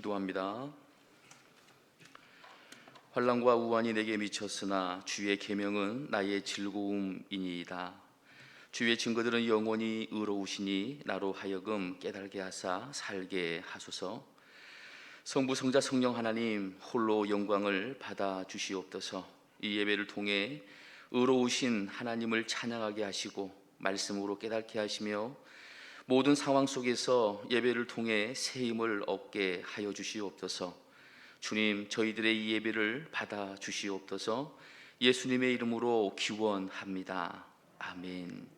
기도합니다. 환난과 우환이 내게 미쳤으나 주의 계명은 나의 즐거움이니이다. 주의 증거들은 영원히 의로우시니 나로 하여금 깨달게 하사 살게 하소서. 성부 성자 성령 하나님 홀로 영광을 받아 주시옵소서. 이 예배를 통해 의로우신 하나님을 찬양하게 하시고 말씀으로 깨닫게 하시며 모든 상황 속에서 예배를 통해 새 힘을 얻게 하여 주시옵소서. 주님, 저희들의 이 예배를 받아 주시옵소서. 예수님의 이름으로 기원합니다. 아멘.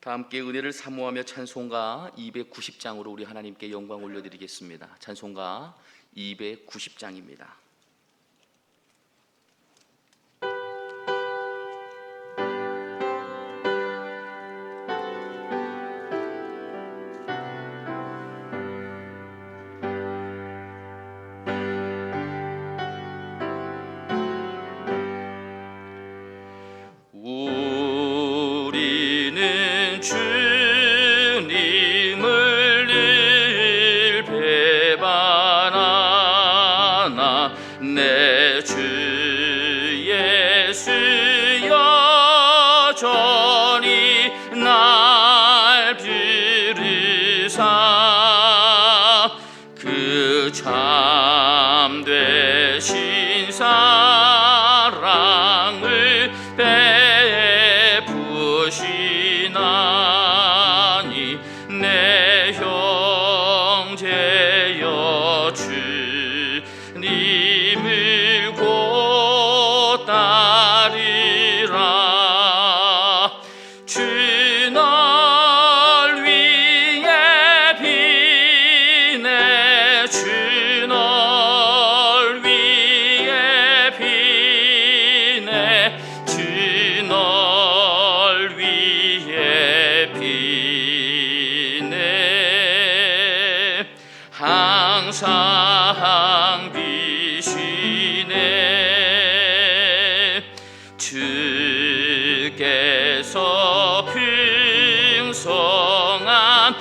다 함께 은혜를 사모하며 찬송가 290장으로 우리 하나님께 영광 올려드리겠습니다. 찬송가 290장입니다. 주님을 늘 배반하나 내 주 예수 여전히 날 부르사 그 참되신 사랑을 베푸시나니 내 형제여 주님을 곧 따르라. 주 널 위해 비네 주 널 위해 비네 주 널 위해 비네 항상 비시네. 주께서 풍성한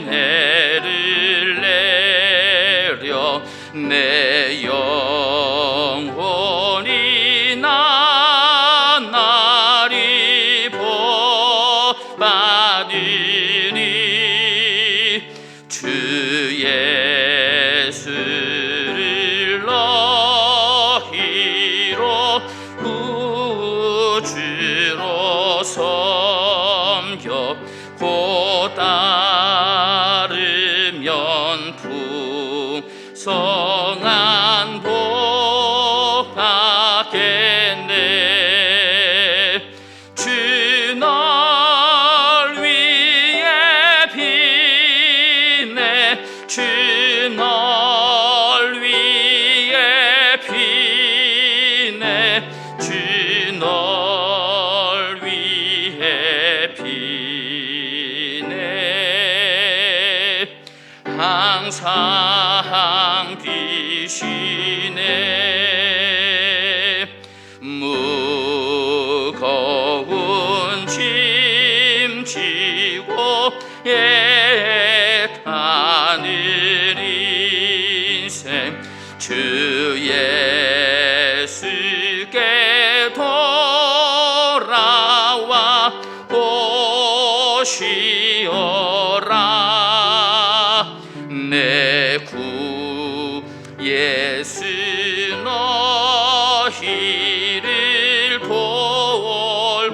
은혜를 내려 내 영혼이 나날이 복받으니 주 예수를 너희로 구주로 섬겨 곧 따르면 풍성한 복 받겠네. 주 널 위해 비네 주 널 위해 비네 주 널 위해 비네 항상 비시네. 무거운 짐 지고 애타는 인생 주 예수께 돌아와 보시오라. 내 구 예수 너희를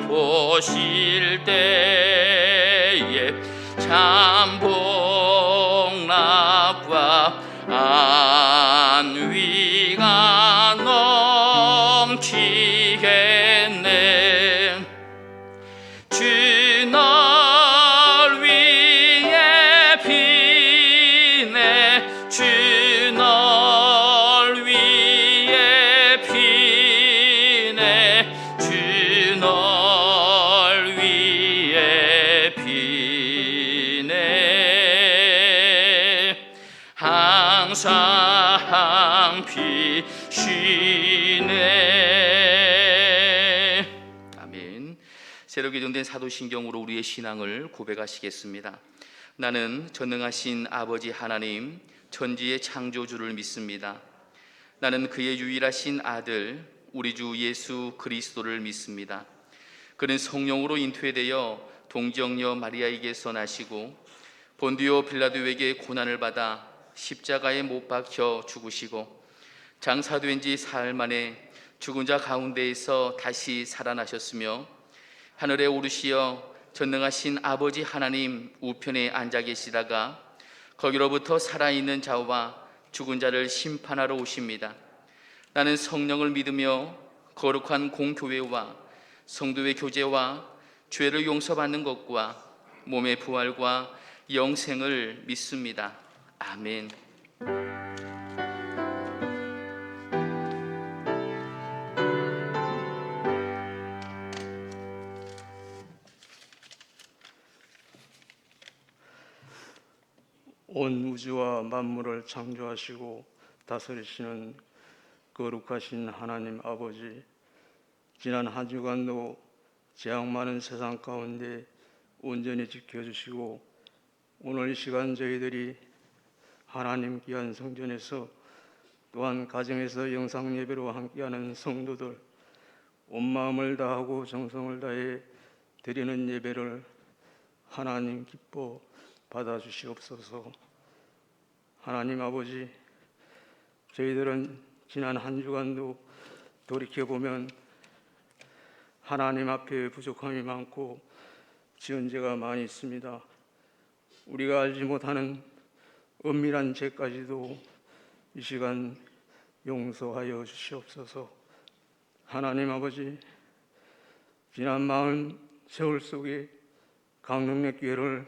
보실 때에 참 복락과 안위가 넘치겠네. 주 널 위해 항상 피시네. 아멘. 새로 개정된 사도신경으로 우리의 신앙을 고백하시겠습니다. 나는 전능하신 아버지 하나님, 천지의 창조주를 믿습니다. 나는 그의 유일하신 아들 우리 주 예수 그리스도를 믿습니다. 그는 성령으로 잉태되어 동정녀 마리아에게서 나시고 본디오 빌라도에게 고난을 받아 십자가에 못 박혀 죽으시고 장사된 지 사흘 만에 죽은 자 가운데에서 다시 살아나셨으며 하늘에 오르시어 전능하신 아버지 하나님 우편에 앉아 계시다가 거기로부터 살아있는 자와 죽은 자를 심판하러 오십니다. 나는 성령을 믿으며 거룩한 공교회와 성도의 교제와 죄를 용서받는 것과 몸의 부활과 영생을 믿습니다. 아멘. 온 우주와 만물을 창조하시고 다스리시는 거룩하신 하나님 아버지, 지난 한 주간도 재앙 많은 세상 가운데 온전히 지켜주시고 오늘 이 시간 저희들이 하나님 귀한 성전에서 또한 가정에서 영상 예배로 함께하는 성도들 온 마음을 다하고 정성을 다해 드리는 예배를 하나님 기뻐 받아주시옵소서. 하나님 아버지, 저희들은 지난 한 주간도 돌이켜보면 하나님 앞에 부족함이 많고 지은 죄가 많이 있습니다. 우리가 알지 못하는 은밀한 죄까지도 이 시간 용서하여 주시옵소서. 하나님 아버지, 지난 마흔 세월 속에 강릉내 교회를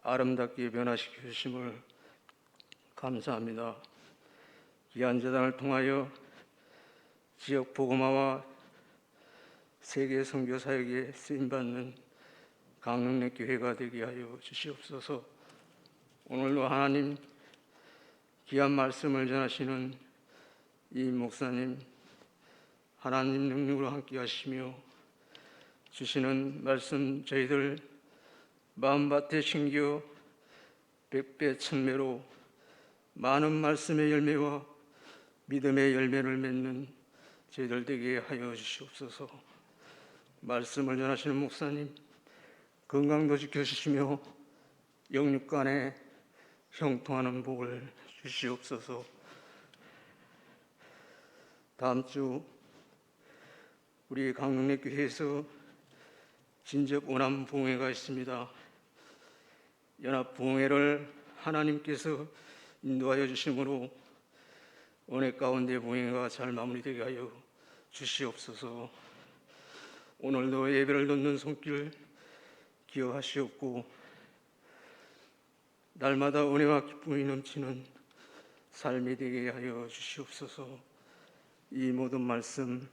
아름답게 변화시켜 주심을 감사합니다. 귀한 재단을 통하여 지역 복음화와 세계 선교 사역에 쓰임받는 강릉내 교회가 되게 하여 주시옵소서. 오늘도 하나님 귀한 말씀을 전하시는 이 목사님, 하나님 능력으로 함께 하시며 주시는 말씀 저희들 마음밭에 심겨 백배 천매로 많은 말씀의 열매와 믿음의 열매를 맺는 저희들 되게 하여 주시옵소서. 말씀을 전하시는 목사님 건강도 지켜주시며 영육간에 형통하는 복을 주시옵소서. 다음 주 우리 강릉내 교회에서 진접 원암 부흥회가 있습니다. 연합 부흥회를 하나님께서 인도하여 주심으로 은혜 가운데 부흥회가 잘 마무리되게 하여 주시옵소서. 오늘도 예배를 돕는 손길 기억하시옵고 날마다 은혜와 기쁨이 넘치는 삶이 되게 하여 주시옵소서. 이 모든 말씀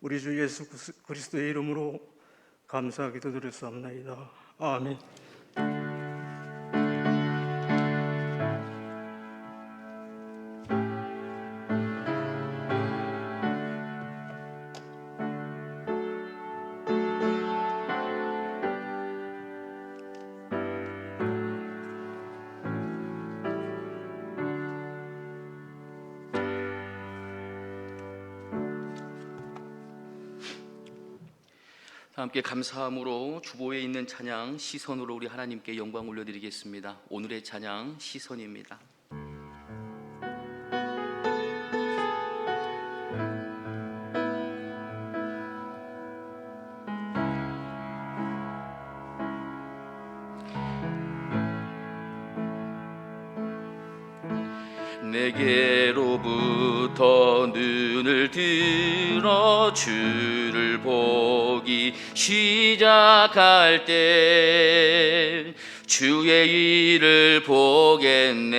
우리 주 예수 그리스도의 이름으로 감사 기도드렸사옵나이다. 아멘. 함께 감사함으로 주보에 있는 찬양 시선으로 우리 하나님께 영광 올려드리겠습니다. 오늘의 찬양 시선입니다. 내게로부터 눈을 들어 주를 보기 시작할 때 주의 일을 보겠네.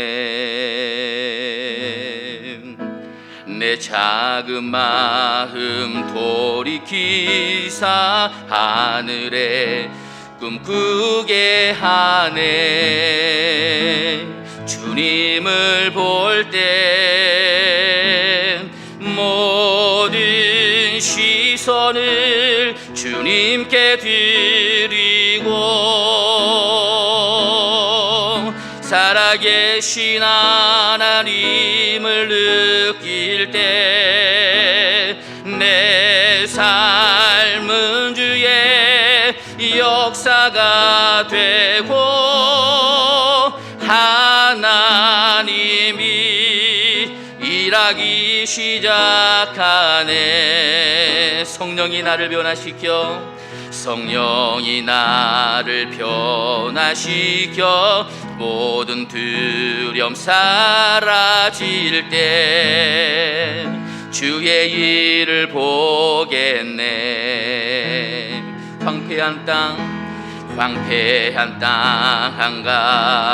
내 작은 마음 돌이키사 하늘에 꿈꾸게 하네. 주 주님을 볼 때 모든 시선을 주님께 드리고 살아계신 하나님을 느낄 때 내 삶은 주의 역사가 되고 하나님이 일하기 시작하네. 성령이 나를 변화시켜 성령이 나를 변화시켜 모든 두려움 사라질 때 주의 일을 보겠네. 황폐한 땅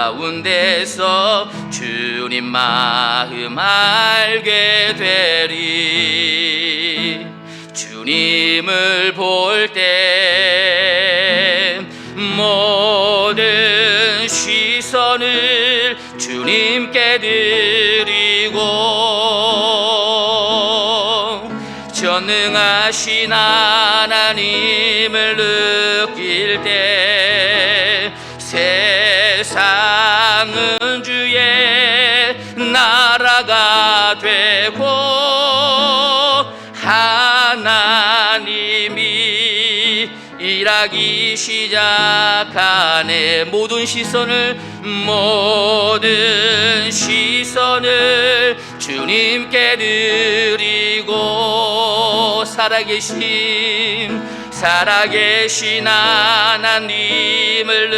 한가운데서 주님 마음 알게 되리. 주님을 볼 때 모든 시선을 주님께 드리고 전능하신 하나님을 느낄 때 세상은 주의 나라가 되고 하나님이 일하기 시작하네. 모든 시선을 주님께 드리고 살아계신 하나님을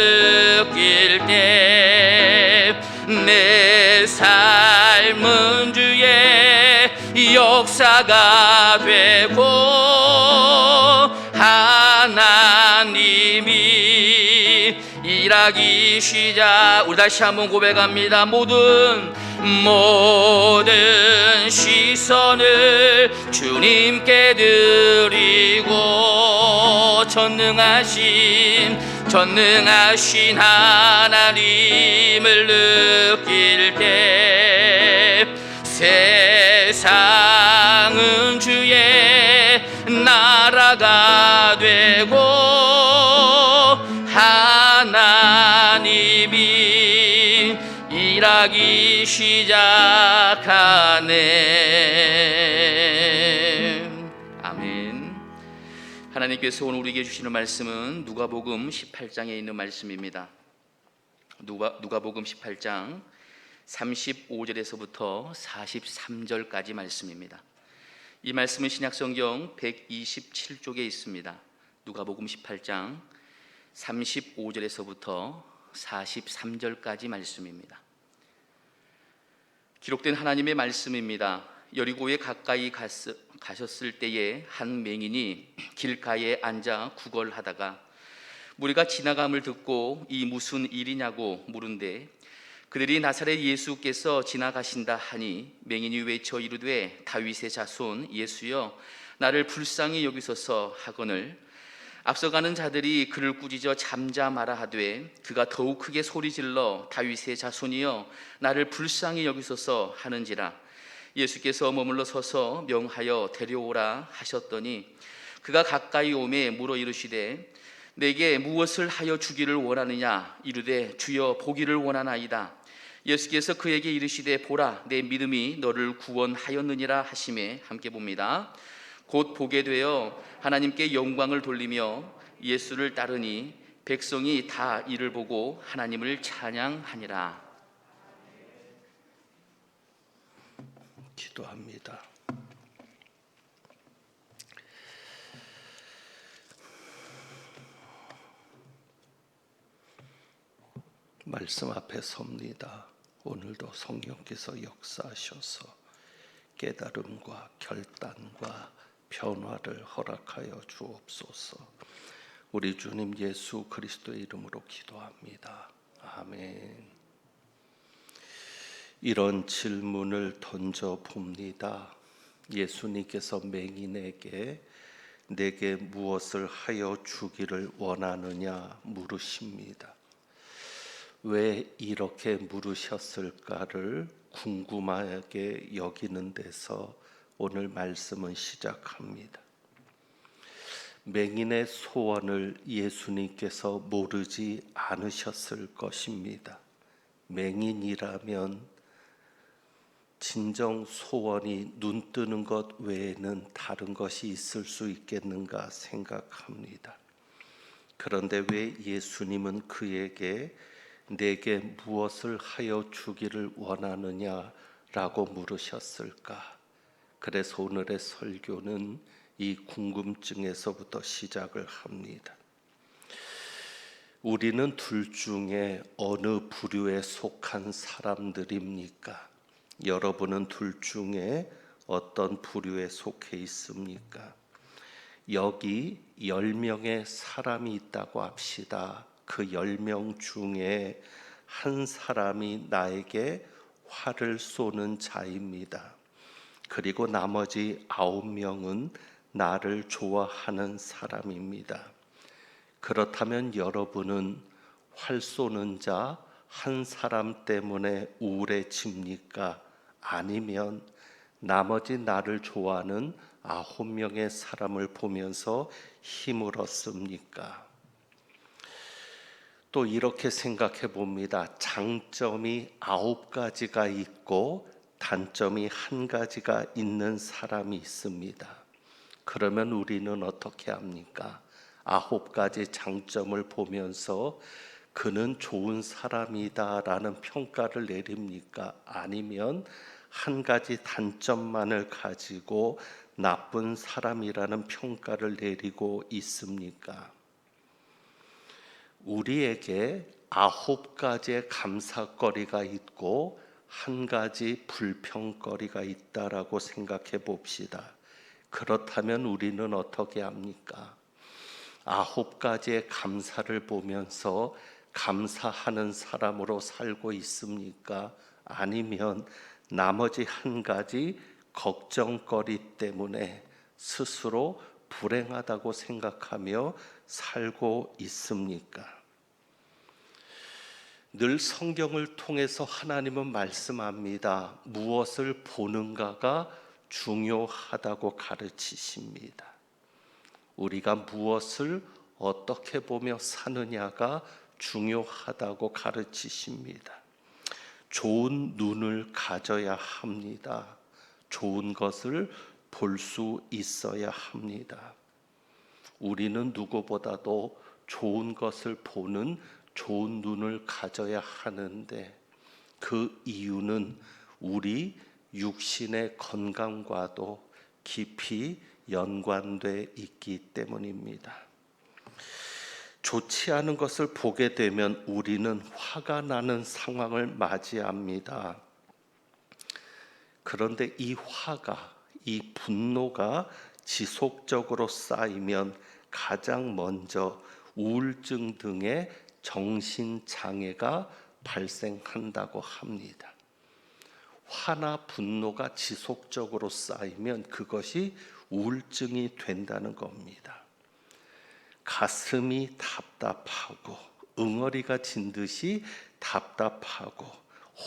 느낄 때 내 삶은 주의 역사가 되고 하나님이 일하기 시작. 우리 다시 한번 고백합니다. 모든 시선을 주님께 드리고 전능하신 하나님을 느낄 때 세상은 주의 나라가 되고 하나님이 일하기 시작하네. 아멘. 하나님께서 오늘 우리에게 주시는 말씀은 누가복음 18장에 있는 말씀입니다. 누가복음 18장 35절에서부터 43절까지 말씀입니다. 이 말씀은 신약성경 127쪽에 있습니다. 누가복음 18장 35절에서부터 43절까지 말씀입니다. 기록된 하나님의 말씀입니다. 여리고에 가까이 가셨을 때에 한 맹인이 길가에 앉아 구걸하다가 무리가 지나감을 듣고 이 무슨 일이냐고 물은데 그들이 나사렛 예수께서 지나가신다 하니 맹인이 외쳐 이르되 다윗의 자손 예수여 나를 불쌍히 여기소서 하거늘 앞서가는 자들이 그를 꾸짖어 잠잠하라 하되 그가 더욱 크게 소리질러 다윗의 자손이여 나를 불쌍히 여기소서 하는지라. 예수께서 머물러 서서 명하여 데려오라 하셨더니 그가 가까이 오매 물어 이르시되 내게 무엇을 하여 주기를 원하느냐. 이르되 주여 보기를 원하나이다. 예수께서 그에게 이르시되 보라 내 믿음이 너를 구원하였느니라 하시매 함께 봅니다. 곧 보게 되어 하나님께 영광을 돌리며 예수를 따르니 백성이 다 이를 보고 하나님을 찬양하니라. 기도합니다. 말씀 앞에 섭니다. 오늘도 성령께서 역사하셔서 깨달음과 결단과 변화를 허락하여 주옵소서. 우리 주님 예수 그리스도의 이름으로 기도합니다. 아멘. 이런 질문을 던져 봅니다. 예수님께서 맹인에게 내게 무엇을 하여 주기를 원하느냐 물으십니다. 왜 이렇게 물으셨을까를 궁금하게 여기는 데서 오늘 말씀은 시작합니다. 맹인의 소원을 예수님께서 모르지 않으셨을 것입니다. 맹인이라면 진정 소원이 눈 뜨는 것 외에는 다른 것이 있을 수 있겠는가 생각합니다. 그런데 왜 예수님은 그에게 내게 무엇을 하여 주기를 원하느냐라고 물으셨을까? 그래서 오늘의 설교는 이 궁금증에서부터 시작을 합니다. 우리는 둘 중에 어느 부류에 속한 사람들입니까? 여러분은 둘 중에 어떤 부류에 속해 있습니까? 여기 10명의 사람이 있다고 합시다. 그 10명 중에 한 사람이 나에게 화를 쏘는 자입니다. 그리고 나머지 9명은 나를 좋아하는 사람입니다. 그렇다면 여러분은 활 쏘는 자 한 사람 때문에 우울해집니까? 아니면 나머지 나를 좋아하는 9명의 사람을 보면서 힘을 얻습니까? 또 이렇게 생각해 봅니다. 장점이 9가지가 있고 단점이 1가지가 있는 사람이 있습니다. 그러면 우리는 어떻게 합니까? 9가지 장점을 보면서 그는 좋은 사람이다라는 평가를 내립니까? 아니면 1가지 단점만을 가지고 나쁜 사람이라는 평가를 내리고 있습니까? 우리에게 9가지의 감사거리가 있고 1가지 불평거리가 있다라고 생각해 봅시다. 그렇다면 우리는 어떻게 합니까? 9가지의 감사를 보면서 감사하는 사람으로 살고 있습니까? 아니면 나머지 1가지 걱정거리 때문에 스스로 불행하다고 생각하며 살고 있습니까? 늘 성경을 통해서 하나님은 말씀합니다. 무엇을 보는가가 중요하다고 가르치십니다. 우리가 무엇을 어떻게 보며 사느냐가 중요하다고 가르치십니다. 좋은 눈을 가져야 합니다. 좋은 것을 볼 수 있어야 합니다. 우리는 누구보다도 좋은 것을 보는 좋은 눈을 가져야 하는데 그 이유는 우리 육신의 건강과도 깊이 연관돼 있기 때문입니다. 좋지 않은 것을 보게 되면 우리는 화가 나는 상황을 맞이합니다. 그런데 이 화가, 이 분노가 지속적으로 쌓이면 가장 먼저 우울증 등의 정신장애가 발생한다고 합니다. 화나 분노가 지속적으로 쌓이면 그것이 우울증이 된다는 겁니다. 가슴이 답답하고 응어리가 진 듯이 답답하고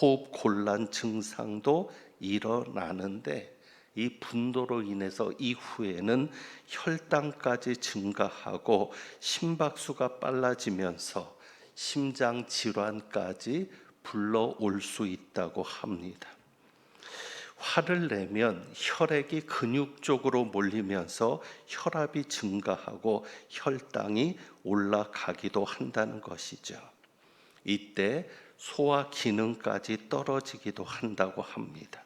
호흡 곤란 증상도 일어나는데 이 분노로 인해서 이후에는 혈당까지 증가하고 심박수가 빨라지면서 심장 질환까지 불러올 수 있다고 합니다. 화를 내면 혈액이 근육 쪽으로 몰리면서 혈압이 증가하고 혈당이 올라가기도 한다는 것이죠. 이때 소화 기능까지 떨어지기도 한다고 합니다.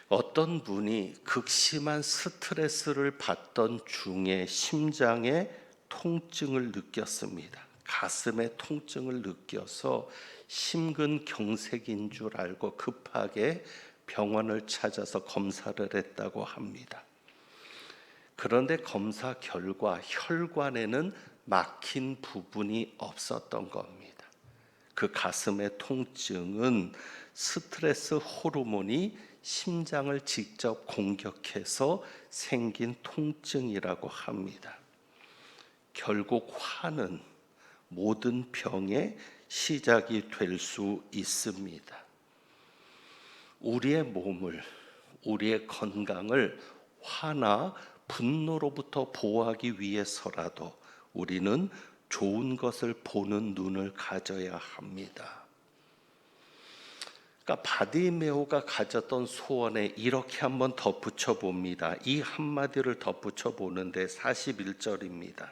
어떤 분이 극심한 스트레스를 받던 중에 심장에 통증을 느꼈습니다. 가슴에 통증을 느껴서 심근경색인 줄 알고 급하게 병원을 찾아서 검사를 했다고 합니다. 그런데 검사 결과 혈관에는 막힌 부분이 없었던 겁니다. 그 가슴의 통증은 스트레스 호르몬이 심장을 직접 공격해서 생긴 통증이라고 합니다. 결국 화는 모든 병의 시작이 될 수 있습니다. 우리의 몸을, 우리의 건강을 화나 분노로부터 보호하기 위해서라도 우리는 좋은 것을 보는 눈을 가져야 합니다. 그러니까 바디메오가 가졌던 소원에 이렇게 한번 덧붙여 봅니다. 이 한마디를 덧붙여 보는데 41절입니다.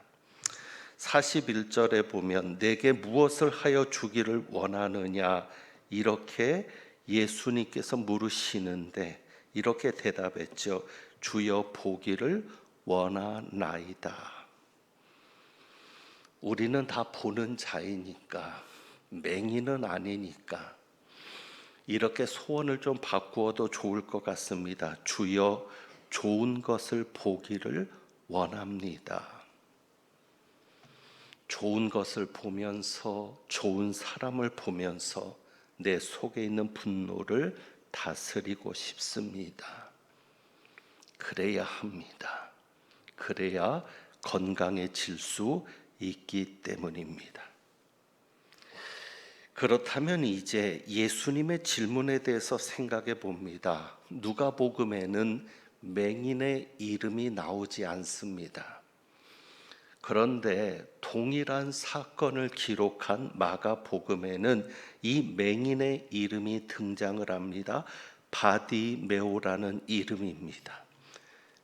41절에 보면 내게 무엇을 하여 주기를 원하느냐 이렇게 예수님께서 물으시는데 이렇게 대답했죠. 주여 보기를 원하나이다. 우리는 다 보는 자이니까, 맹인은 아니니까 이렇게 소원을 좀 바꾸어도 좋을 것 같습니다. 주여 좋은 것을 보기를 원합니다. 좋은 것을 보면서, 좋은 사람을 보면서 내 속에 있는 분노를 다스리고 싶습니다. 그래야 합니다. 그래야 건강해질 수 있기 때문입니다. 그렇다면 이제 예수님의 질문에 대해서 생각해 봅니다. 누가복음에는 맹인의 이름이 나오지 않습니다. 그런데 동일한 사건을 기록한 마가복음에는 이 맹인의 이름이 등장을 합니다. 바디메오라는 이름입니다.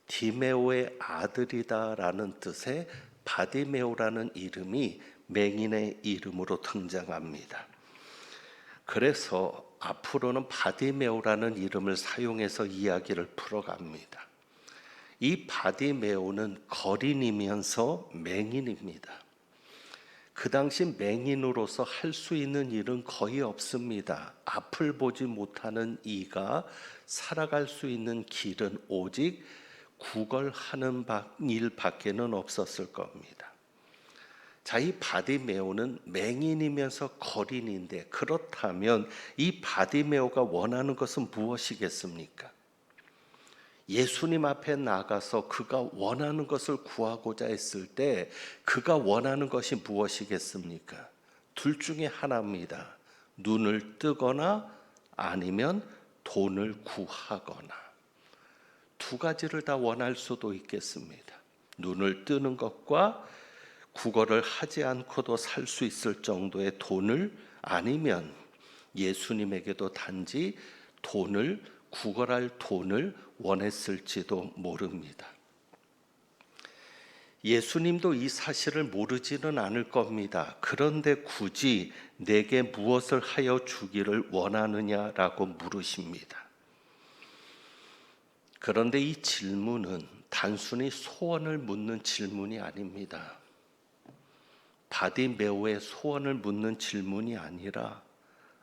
디메오의 아들이다라는 뜻의 바디메오라는 이름이 맹인의 이름으로 등장합니다. 그래서 앞으로는 바디메오라는 이름을 사용해서 이야기를 풀어갑니다. 이 바디메오는 거린이면서 맹인입니다. 그 당시 맹인으로서 할 수 있는 일은 거의 없습니다. 앞을 보지 못하는 이가 살아갈 수 있는 길은 오직 구걸하는 일밖에는 없었을 겁니다. 자, 이 바디메오는 맹인이면서 거린인데 그렇다면 이 바디메오가 원하는 것은 무엇이겠습니까? 예수님 앞에 나가서 그가 원하는 것을 구하고자 했을 때 그가 원하는 것이 무엇이겠습니까? 둘 중에 하나입니다. 눈을 뜨거나 아니면 돈을 구하거나. 두 가지를 다 원할 수도 있겠습니다. 눈을 뜨는 것과 구걸을 하지 않고도 살 수 있을 정도의 돈을, 아니면 예수님에게도 단지 돈을, 구걸할 돈을 원했을지도 모릅니다. 예수님도 이 사실을 모르지는 않을 겁니다. 그런데 굳이 내게 무엇을 하여 주기를 원하느냐라고 물으십니다. 그런데 이 질문은 단순히 소원을 묻는 질문이 아닙니다. 바디메오의 소원을 묻는 질문이 아니라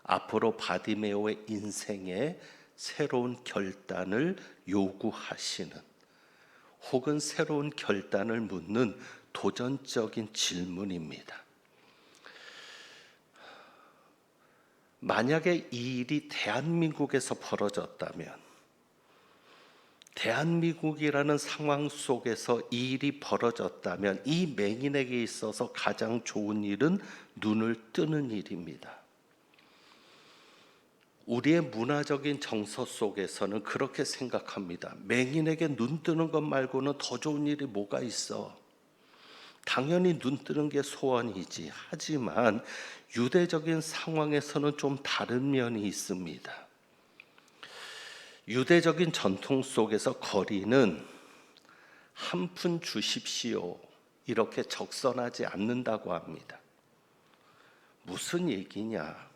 앞으로 바디메오의 인생에 새로운 결단을 요구하시는, 혹은 새로운 결단을 묻는 도전적인 질문입니다. 만약에 이 일이 대한민국에서 벌어졌다면, 대한민국이라는 상황 속에서 이 일이 벌어졌다면 이 맹인에게 있어서 가장 좋은 일은 눈을 뜨는 일입니다. 우리의 문화적인 정서 속에서는 그렇게 생각합니다. 맹인에게 눈 뜨는 것 말고는 더 좋은 일이 뭐가 있어? 당연히 눈 뜨는 게 소원이지. 하지만 유대적인 상황에서는 좀 다른 면이 있습니다. 유대적인 전통 속에서 거리는 한 푼 주십시오 이렇게 적선하지 않는다고 합니다. 무슨 얘기냐?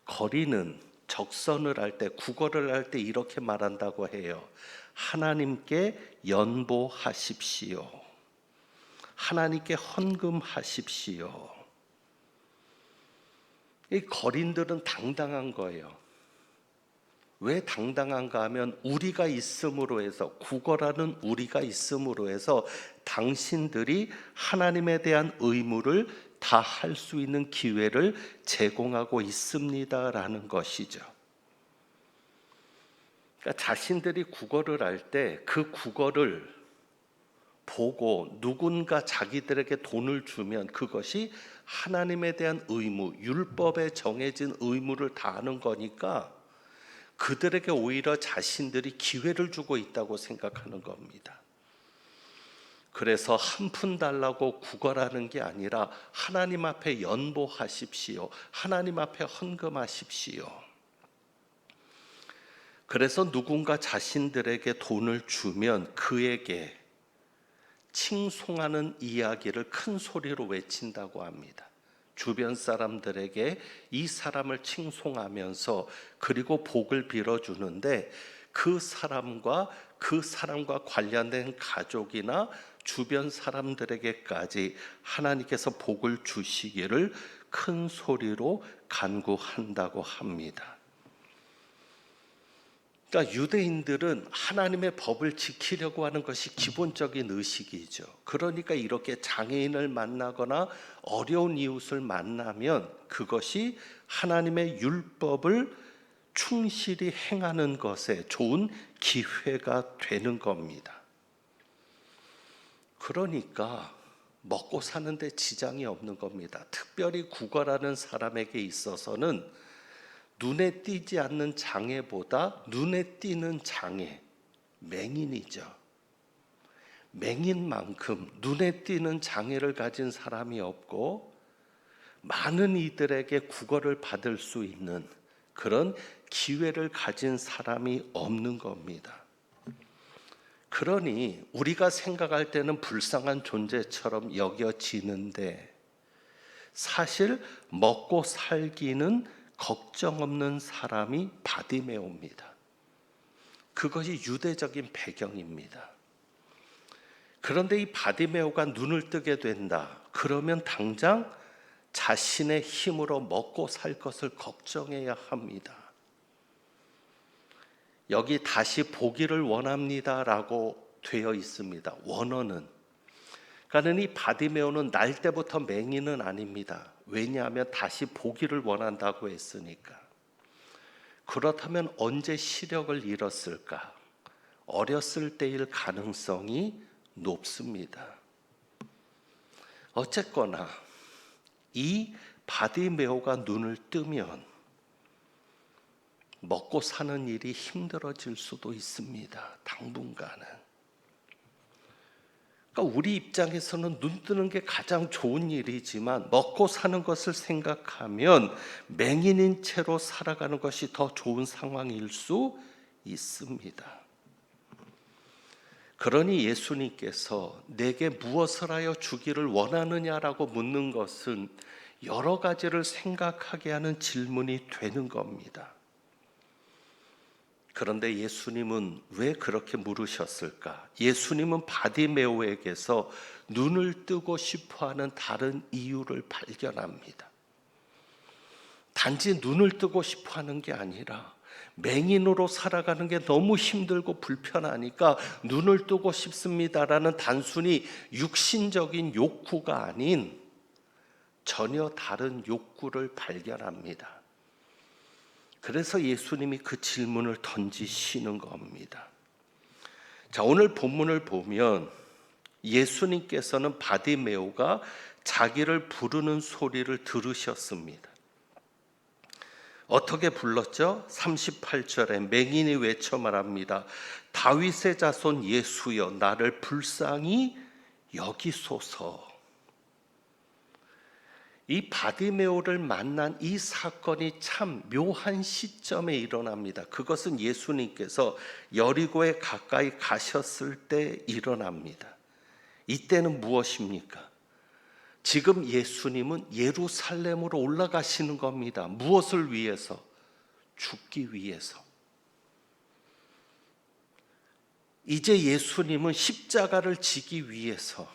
거리는 적선을 할 때, 구걸을 할 때 이렇게 말한다고 해요. 하나님께 연보하십시오. 하나님께 헌금하십시오. 이 거린들은 당당한 거예요. 왜 당당한가 하면 우리가 있음으로 해서, 구걸하는 우리가 있음으로 해서 당신들이 하나님에 대한 의무를 다 할 수 있는 기회를 제공하고 있습니다라는 것이죠. 그러니까 자신들이 구걸을 할 때 그 구걸을 보고 누군가 자기들에게 돈을 주면 그것이 하나님에 대한 의무, 율법에 정해진 의무를 다하는 거니까 그들에게 오히려 자신들이 기회를 주고 있다고 생각하는 겁니다. 그래서 한 푼 달라고 구걸하는 게 아니라 하나님 앞에 연보하십시오. 하나님 앞에 헌금하십시오. 그래서 누군가 자신들에게 돈을 주면 그에게 칭송하는 이야기를 큰 소리로 외친다고 합니다. 주변 사람들에게 이 사람을 칭송하면서 그리고 복을 빌어주는데 그 사람과 관련된 가족이나 주변 사람들에게까지 하나님께서 복을 주시기를 큰 소리로 간구한다고 합니다. 그러니까 유대인들은 하나님의 법을 지키려고 하는 것이 기본적인 의식이죠. 그러니까 이렇게 장애인을 만나거나 어려운 이웃을 만나면 그것이 하나님의 율법을 충실히 행하는 것에 좋은 기회가 되는 겁니다. 그러니까 먹고 사는데 지장이 없는 겁니다. 특별히 구걸하는 사람에게 있어서는 눈에 띄지 않는 장애보다 눈에 띄는 장애, 맹인이죠. 맹인만큼 눈에 띄는 장애를 가진 사람이 없고 많은 이들에게 구걸을 받을 수 있는 그런 기회를 가진 사람이 없는 겁니다. 그러니 우리가 생각할 때는 불쌍한 존재처럼 여겨지는데 사실 먹고 살기는 걱정 없는 사람이 바디메오입니다. 그것이 유대적인 배경입니다. 그런데 이 바디메오가 눈을 뜨게 된다. 그러면 당장 자신의 힘으로 먹고 살 것을 걱정해야 합니다. 여기 다시 보기를 원합니다라고 되어 있습니다. 원어는. 그러니까 이 바디메오는 날 때부터 맹인은 아닙니다. 왜냐하면 다시 보기를 원한다고 했으니까. 그렇다면 언제 시력을 잃었을까? 어렸을 때일 가능성이 높습니다. 어쨌거나 이 바디메오가 눈을 뜨면 먹고 사는 일이 힘들어질 수도 있습니다. 당분간은. 그러니까 우리 입장에서는 눈 뜨는 게 가장 좋은 일이지만 먹고 사는 것을 생각하면 맹인인 채로 살아가는 것이 더 좋은 상황일 수 있습니다. 그러니 예수님께서 내게 무엇을 하여 주기를 원하느냐라고 묻는 것은 여러 가지를 생각하게 하는 질문이 되는 겁니다. 그런데 예수님은 왜 그렇게 물으셨을까? 예수님은 바디메오에게서 눈을 뜨고 싶어하는 다른 이유를 발견합니다. 단지 눈을 뜨고 싶어하는 게 아니라 맹인으로 살아가는 게 너무 힘들고 불편하니까 눈을 뜨고 싶습니다라는 단순히 육신적인 욕구가 아닌 전혀 다른 욕구를 발견합니다. 그래서 예수님이 그 질문을 던지시는 겁니다. 자, 오늘 본문을 보면 예수님께서는 바디메오가 자기를 부르는 소리를 들으셨습니다. 어떻게 불렀죠? 38절에 맹인이 외쳐 말합니다. 다윗의 자손 예수여 나를 불쌍히 여기소서. 이 바디메오를 만난 이 사건이 참 묘한 시점에 일어납니다. 그것은 예수님께서 여리고에 가까이 가셨을 때 일어납니다. 이때는 무엇입니까? 지금 예수님은 예루살렘으로 올라가시는 겁니다. 무엇을 위해서? 죽기 위해서. 이제 예수님은 십자가를 지기 위해서,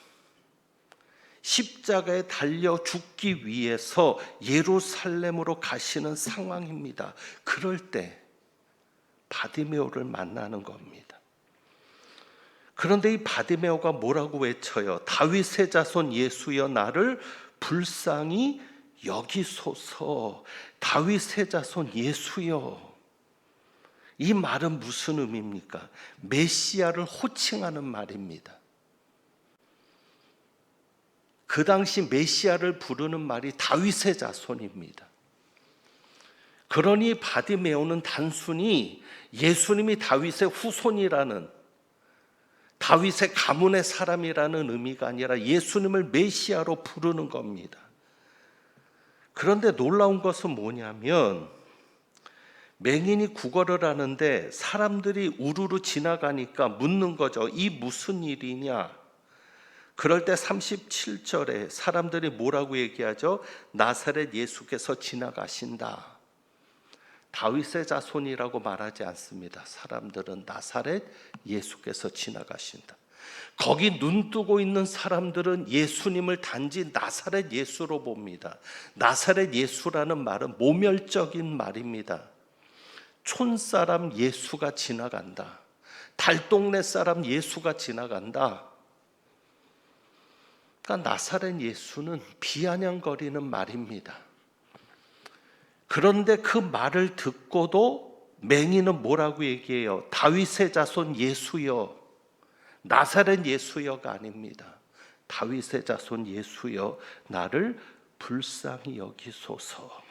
십자가에 달려 죽기 위해서 예루살렘으로 가시는 상황입니다. 그럴 때 바디메오를 만나는 겁니다. 그런데 이 바디메오가 뭐라고 외쳐요? 다윗의 자손 예수여 나를 불쌍히 여기소서. 다윗의 자손 예수여. 이 말은 무슨 의미입니까? 메시아를 호칭하는 말입니다. 그 당시 메시아를 부르는 말이 다윗의 자손입니다. 그러니 바디메오는 단순히 예수님이 다윗의 후손이라는, 다윗의 가문의 사람이라는 의미가 아니라 예수님을 메시아로 부르는 겁니다. 그런데 놀라운 것은 뭐냐면 맹인이 구걸을 하는데 사람들이 우르르 지나가니까 묻는 거죠. 이 무슨 일이냐? 그럴 때 37절에 사람들이 뭐라고 얘기하죠? 나사렛 예수께서 지나가신다. 다윗의 자손이라고 말하지 않습니다. 사람들은 나사렛 예수께서 지나가신다. 거기 눈 뜨고 있는 사람들은 예수님을 단지 나사렛 예수로 봅니다. 나사렛 예수라는 말은 모멸적인 말입니다. 촌사람 예수가 지나간다. 달동네 사람 예수가 지나간다. 그러니까 나사렛 예수는 비아냥거리는 말입니다. 그런데 그 말을 듣고도 맹인은 뭐라고 얘기해요? 다윗의 자손 예수여. 나사렛 예수여가 아닙니다. 다윗의 자손 예수여, 나를 불쌍히 여기소서.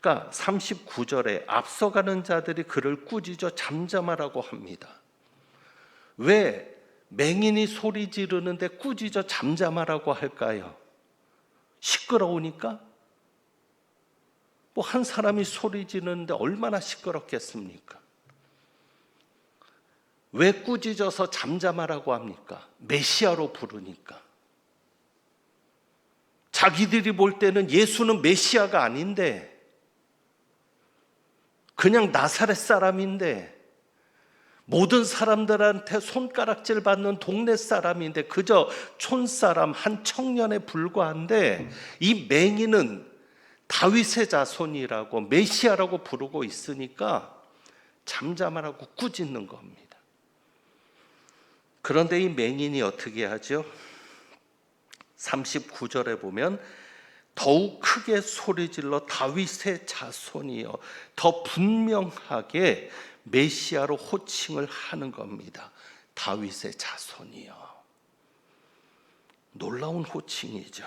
그러니까 39절에 앞서가는 자들이 그를 꾸짖어 잠잠하라고 합니다. 왜 맹인이 소리 지르는데 꾸짖어 잠잠하라고 할까요? 시끄러우니까? 뭐 한 사람이 소리 지르는데 얼마나 시끄럽겠습니까? 왜 꾸짖어서 잠잠하라고 합니까? 메시아로 부르니까. 자기들이 볼 때는 예수는 메시아가 아닌데, 그냥 나사렛 사람인데, 모든 사람들한테 손가락질 받는 동네 사람인데, 그저 촌사람 한 청년에 불과한데, 이 맹인은 다윗의 자손이라고 메시아라고 부르고 있으니까 잠잠하라고 꾸짖는 겁니다. 그런데 이 맹인이 어떻게 하죠? 39절에 보면 더욱 크게 소리질러 다윗의 자손이여, 더 분명하게 메시아로 호칭을 하는 겁니다. 다윗의 자손이여. 놀라운 호칭이죠.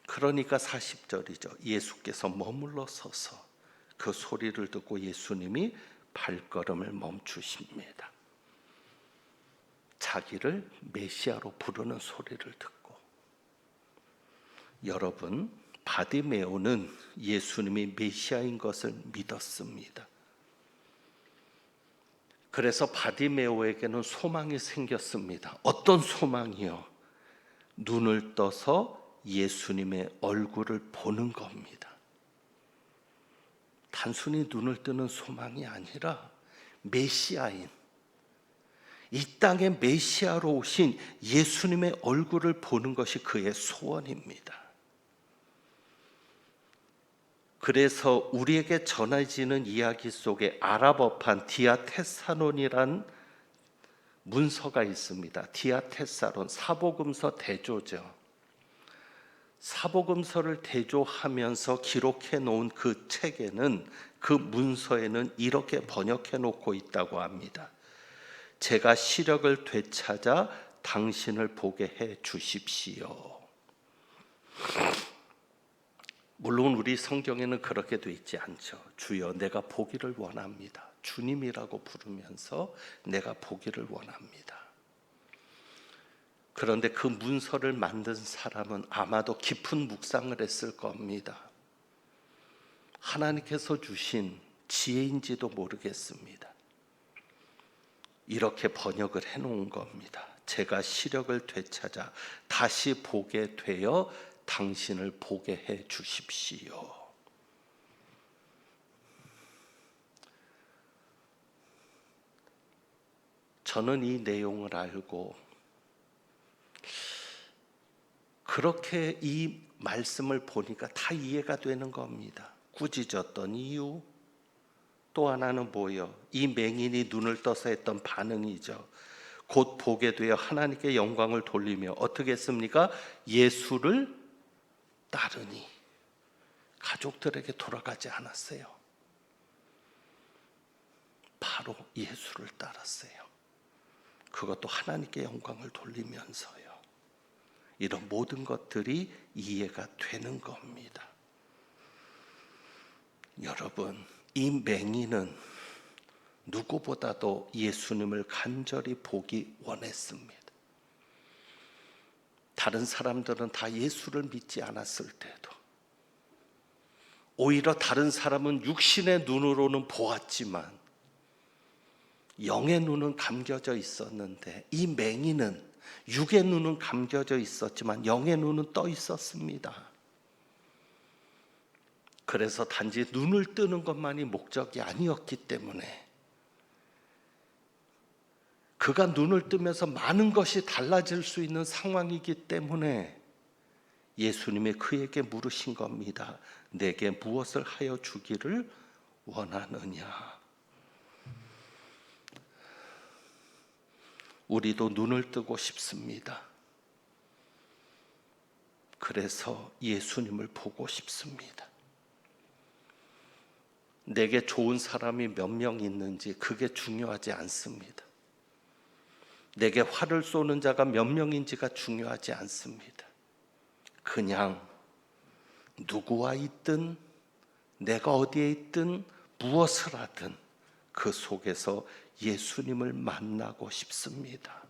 그러니까 40절이죠. 예수께서 머물러 서서 그 소리를 듣고 예수님이 발걸음을 멈추십니다. 자기를 메시아로 부르는 소리를 듣고. 여러분, 바디메오는 예수님이 메시아인 것을 믿었습니다. 그래서 바디메오에게는 소망이 생겼습니다. 어떤 소망이요? 눈을 떠서 예수님의 얼굴을 보는 겁니다. 단순히 눈을 뜨는 소망이 아니라 메시아인, 이 땅에 메시아로 오신 예수님의 얼굴을 보는 것이 그의 소원입니다. 그래서 우리에게 전해지는 이야기 속에 아랍어판 디아테사론이란 문서가 있습니다. 디아테사론, 사복음서 대조죠. 사복음서를 대조하면서 기록해 놓은 그 책에는, 그 문서에는 이렇게 번역해 놓고 있다고 합니다. 제가 시력을 되찾아 당신을 보게 해 주십시오. 물론 우리 성경에는 그렇게 돼 있지 않죠. 주여, 내가 보기를 원합니다. 주님이라고 부르면서 내가 보기를 원합니다. 그런데 그 문서를 만든 사람은 아마도 깊은 묵상을 했을 겁니다. 하나님께서 주신 지혜인지도 모르겠습니다. 이렇게 번역을 해놓은 겁니다. 제가 시력을 되찾아 다시 보게 되어 당신을 보게 해 주십시오. 저는 이 내용을 알고 그렇게 이 말씀을 보니까 다 이해가 되는 겁니다. 꾸짖었던 이유, 또 하나는 뭐예요? 이 맹인이 눈을 떠서 했던 반응이죠. 곧 보게 되어 하나님께 영광을 돌리며 어떻게 했습니까? 예수를 따르니. 가족들에게 돌아가지 않았어요. 바로 예수를 따랐어요. 그것도 하나님께 영광을 돌리면서요. 이런 모든 것들이 이해가 되는 겁니다. 여러분, 이 맹인은 누구보다도 예수님을 간절히 보기 원했습니다. 다른 사람들은 다 예수를 믿지 않았을 때도, 오히려 다른 사람은 육신의 눈으로는 보았지만 영의 눈은 감겨져 있었는데, 이 맹인은 육의 눈은 감겨져 있었지만 영의 눈은 떠 있었습니다. 그래서 단지 눈을 뜨는 것만이 목적이 아니었기 때문에, 그가 눈을 뜨면서 많은 것이 달라질 수 있는 상황이기 때문에 예수님이 그에게 물으신 겁니다. 내게 무엇을 하여 주기를 원하느냐? 우리도 눈을 뜨고 싶습니다. 그래서 예수님을 보고 싶습니다. 내게 좋은 사람이 몇 명 있는지 그게 중요하지 않습니다. 내게 화를 쏘는 자가 몇 명인지가 중요하지 않습니다. 그냥 누구와 있든 내가 어디에 있든 무엇을 하든 그 속에서 예수님을 만나고 싶습니다.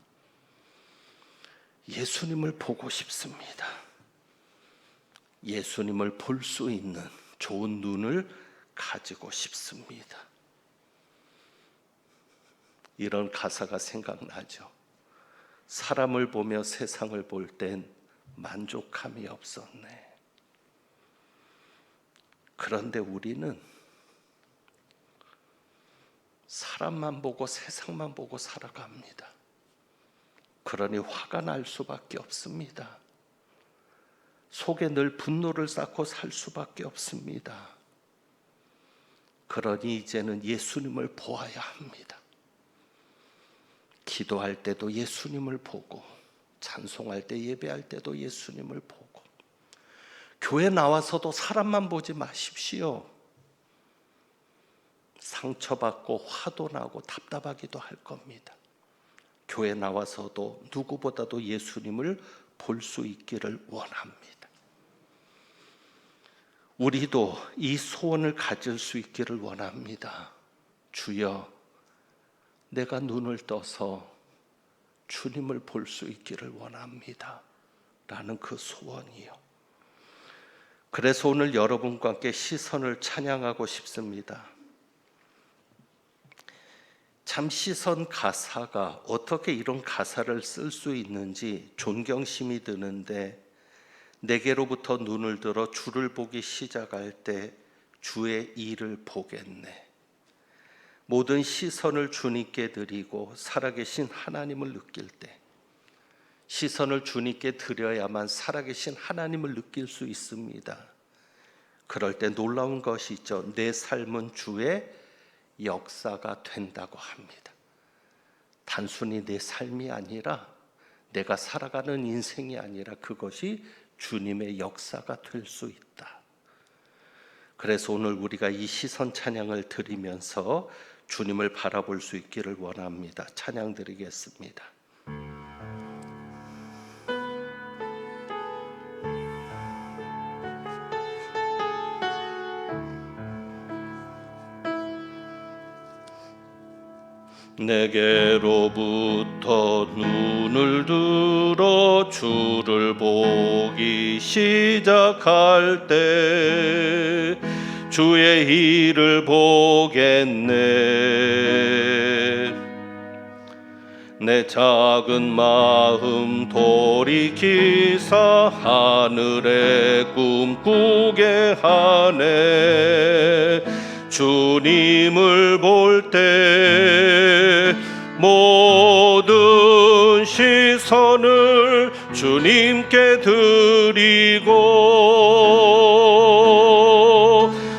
예수님을 보고 싶습니다. 예수님을 볼 수 있는 좋은 눈을 가지고 싶습니다. 이런 가사가 생각나죠. 사람을 보며 세상을 볼 땐 만족함이 없었네. 그런데 우리는 사람만 보고 세상만 보고 살아갑니다. 그러니 화가 날 수밖에 없습니다. 속에 늘 분노를 쌓고 살 수밖에 없습니다. 그러니 이제는 예수님을 보아야 합니다. 기도할 때도 예수님을 보고, 찬송할 때 예배할 때도 예수님을 보고, 교회 나와서도 사람만 보지 마십시오. 상처받고 화도 나고 답답하기도 할 겁니다. 교회 나와서도 누구보다도 예수님을 볼 수 있기를 원합니다. 우리도 이 소원을 가질 수 있기를 원합니다. 주여, 내가 눈을 떠서 주님을 볼 수 있기를 원합니다. 라는 그 소원이요. 그래서 오늘 여러분과 함께 시선을 찬양하고 싶습니다. 참 시선 가사가 어떻게 이런 가사를 쓸 수 있는지 존경심이 드는데, 내게로부터 눈을 들어 주를 보기 시작할 때 주의 일을 보겠네. 모든 시선을 주님께 드리고 살아계신 하나님을 느낄 때, 시선을 주님께 드려야만 살아계신 하나님을 느낄 수 있습니다. 그럴 때 놀라운 것이 있죠. 내 삶은 주의 역사가 된다고 합니다. 단순히 내 삶이 아니라, 내가 살아가는 인생이 아니라 그것이 주님의 역사가 될 수 있다. 그래서 오늘 우리가 이 시선 찬양을 드리면서 주님을 바라볼 수 있기를 원합니다. 찬양 드리겠습니다. 내게로부터 눈을 들어 주를 보기 시작할 때 주의 일을 보겠네. 내 작은 마음 돌이키사 하늘의 꿈 꾸게 하네. 주님을 볼 때 모든 시선을 주님께 드리고,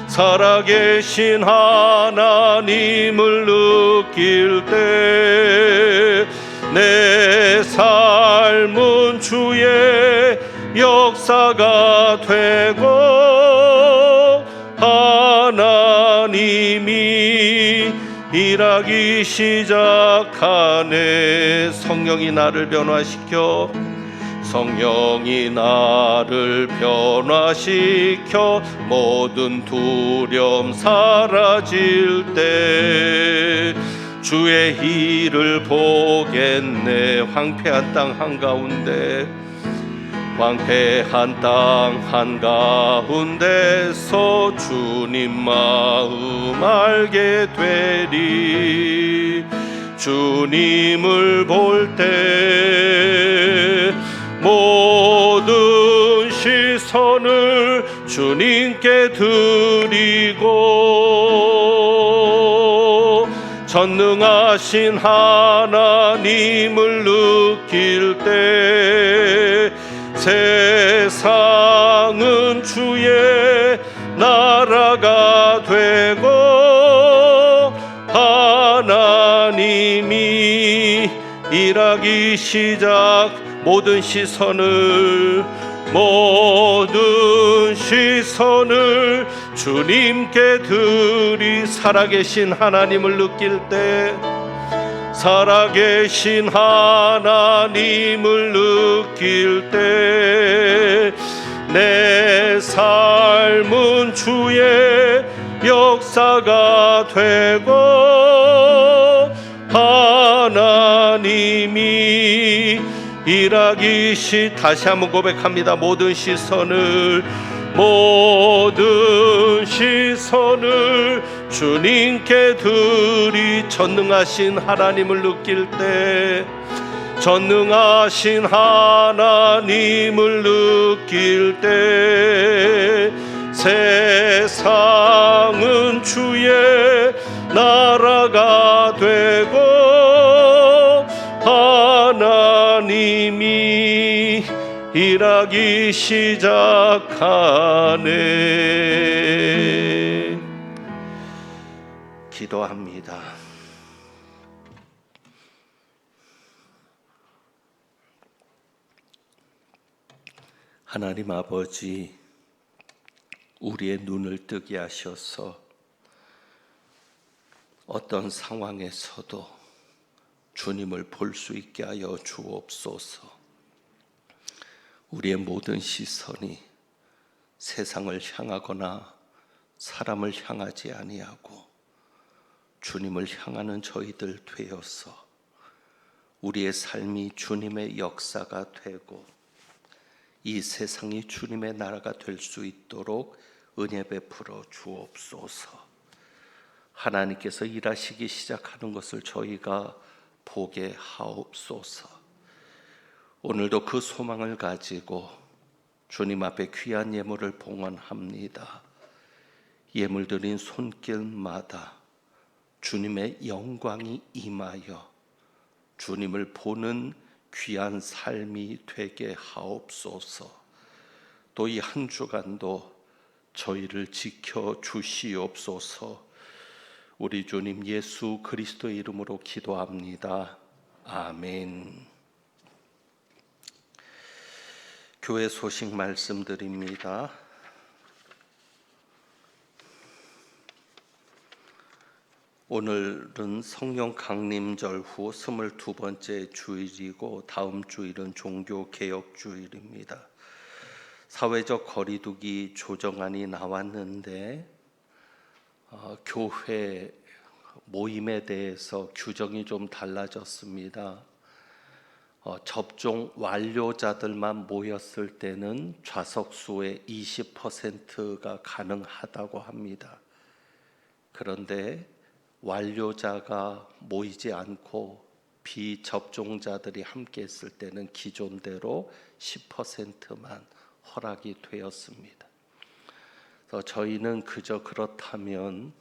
살아계신 하나님을 느낄 때 내 삶은 주의 역사가 되고, 하나님이 일하기 시작하네. 성령이 나를 변화시켜 성령이 나를 변화시켜 모든 두려움 사라질 때 주의 일을 보겠네. 황폐한 땅 한가운데, 황폐한 땅 한가운데서 주님 마음 알게 되리. 주님을 볼 때 모든 시선을 주님께 드리고 전능하신 하나님을 느낄 때 세상은 주의 나라가 되고 하나님이 일하기 시작. 모든 시선을 주님께 드리. 살아계신 하나님을 느낄 때, 살아계신 하나님을 느낄 때 내 삶은 주의 역사가 되고 하나님이 일하기 시. 다시 한번 고백합니다. 모든 시선을 주님께 드리. 전능하신 하나님을 느낄 때, 전능하신 하나님을 느낄 때 세상은 주의 나라가 되고 하나님이 일하기 시작하네. 기도합니다. 하나님 아버지, 우리의 눈을 뜨게 하셔서 어떤 상황에서도 주님을 볼 수 있게 하여 주옵소서. 우리의 모든 시선이 세상을 향하거나 사람을 향하지 아니하고 주님을 향하는 저희들 되어서 우리의 삶이 주님의 역사가 되고 이 세상이 주님의 나라가 될 수 있도록 은혜 베풀어 주옵소서. 하나님께서 일하시기 시작하는 것을 저희가 보게 하옵소서. 오늘도 그 소망을 가지고 주님 앞에 귀한 예물을 봉헌합니다. 예물 드린 손길마다 주님의 영광이 임하여 주님을 보는 귀한 삶이 되게 하옵소서. 또 이 한 주간도 저희를 지켜 주시옵소서. 우리 주님 예수 그리스도의 이름으로 기도합니다. 아멘. 교회 소식 말씀드립니다. 오늘은 성령 강림절 후 22번째 주일이고 다음 주일은 종교개혁 주일입니다. 사회적 거리두기 조정안이 나왔는데 교회 모임에 대해서 규정이 좀 달라졌습니다. 접종 완료자들만 모였을 때는 좌석수의 20%가 가능하다고 합니다. 그런데 완료자가 모이지 않고 비접종자들이 함께 했을 때는 기존대로 10%만 허락이 되었습니다. 그래서 저희는 그저 그렇다면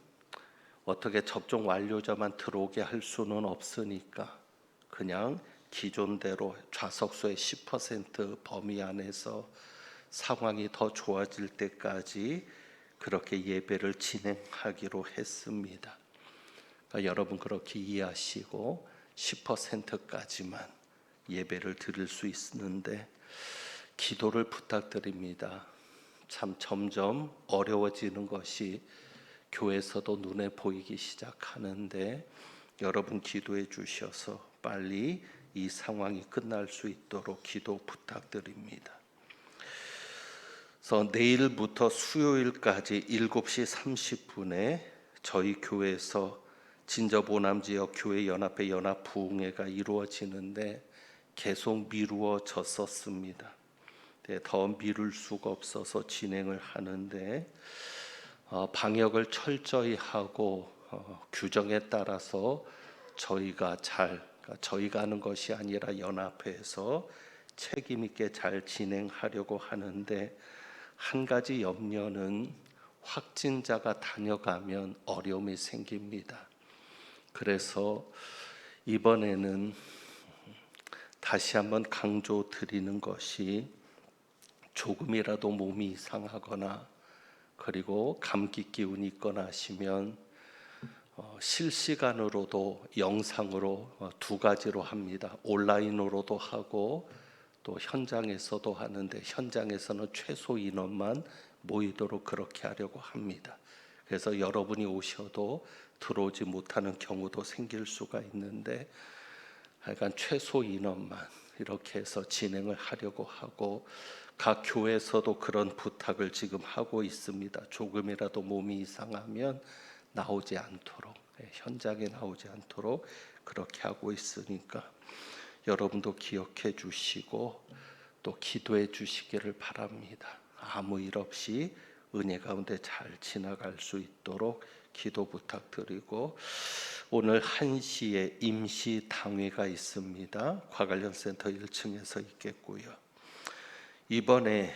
어떻게 접종 완료자만 들어오게 할 수는 없으니까 그냥 기존대로 좌석수의 10% 범위 안에서 상황이 더 좋아질 때까지 그렇게 예배를 진행하기로 했습니다. 그러니까 여러분 그렇게 이해하시고 10%까지만 예배를 드릴 수 있는데 기도를 부탁드립니다. 참 점점 어려워지는 것이 교회에서도 눈에 보이기 시작하는데 여러분 기도해 주셔서 빨리 이 상황이 끝날 수 있도록 기도 부탁드립니다. 그래서 내일부터 수요일까지 7시 30분에 저희 교회에서 진저보남 지역 교회 연합회 연합 부흥회가 이루어지는데 계속 미루어졌었습니다. 더 미룰 수가 없어서 진행을 하는데 방역을 철저히 하고 규정에 따라서 저희가 하는 것이 아니라 연합회에서 책임 있게 잘 진행하려고 하는데 한 가지 염려는 확진자가 다녀가면 어려움이 생깁니다. 그래서 이번에는 다시 한번 강조드리는 것이 조금이라도 몸이 이상하거나 그리고 감기 기운이 있거나 하시면 실시간으로도 영상으로 두 가지로 합니다. 온라인으로도 하고 또 현장에서도 하는데 현장에서는 최소 인원만 모이도록 그렇게 하려고 합니다. 그래서 여러분이 오셔도 들어오지 못하는 경우도 생길 수가 있는데 하여간 최소 인원만 이렇게 해서 진행을 하려고 하고 각 교회에서도 그런 부탁을 지금 하고 있습니다. 조금이라도 몸이 이상하면 나오지 않도록 현장에 나오지 않도록 그렇게 하고 있으니까 여러분도 기억해 주시고 또 기도해 주시기를 바랍니다. 아무 일 없이 은혜 가운데 잘 지나갈 수 있도록 기도 부탁드리고 오늘 1시에 임시 당회가 있습니다. 과관련센터 1층에서 있겠고요. 이번에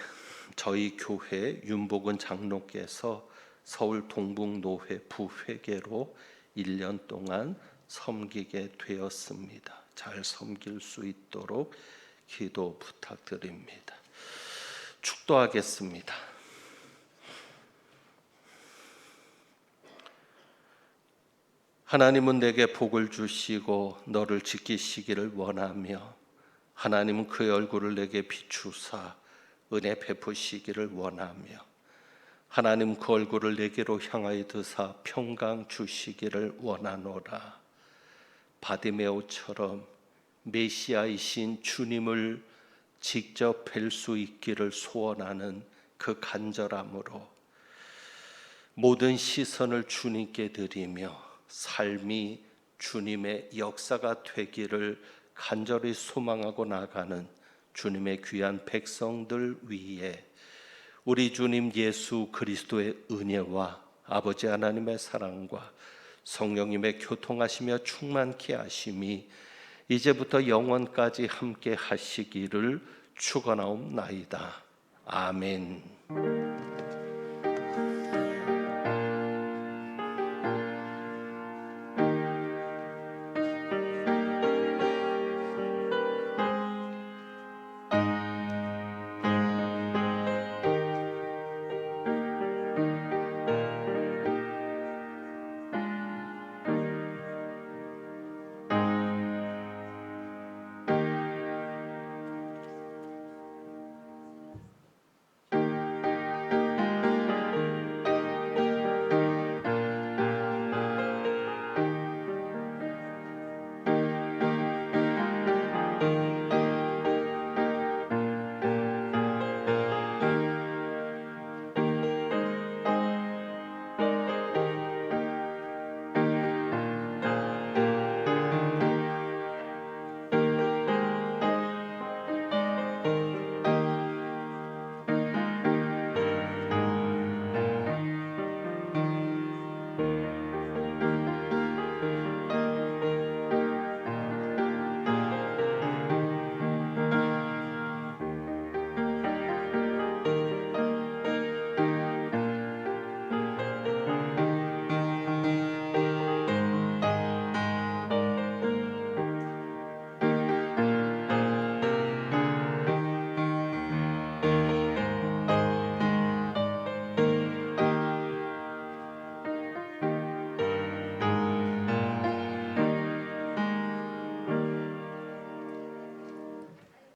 저희 교회 윤복은 장로께서 서울 동북노회 부회계로 1년 동안 섬기게 되었습니다. 잘 섬길 수 있도록 기도 부탁드립니다. 축도하겠습니다. 하나님은 내게 복을 주시고 너를 지키시기를 원하며 하나님은 그의 얼굴을 내게 비추사 은혜 베푸시기를 원하며 하나님 그 얼굴을 내게로 향하여 드사 평강 주시기를 원하노라. 바디메오처럼 메시아이신 주님을 직접 뵐 수 있기를 소원하는 그 간절함으로 모든 시선을 주님께 드리며 삶이 주님의 역사가 되기를 간절히 소망하고 나가는 주님의 귀한 백성들 위에 우리 주님 예수 그리스도의 은혜와 아버지 하나님의 사랑과 성령님의 교통하시며 충만케 하심이 이제부터 영원까지 함께 하시기를 축원하옵나이다. 아멘.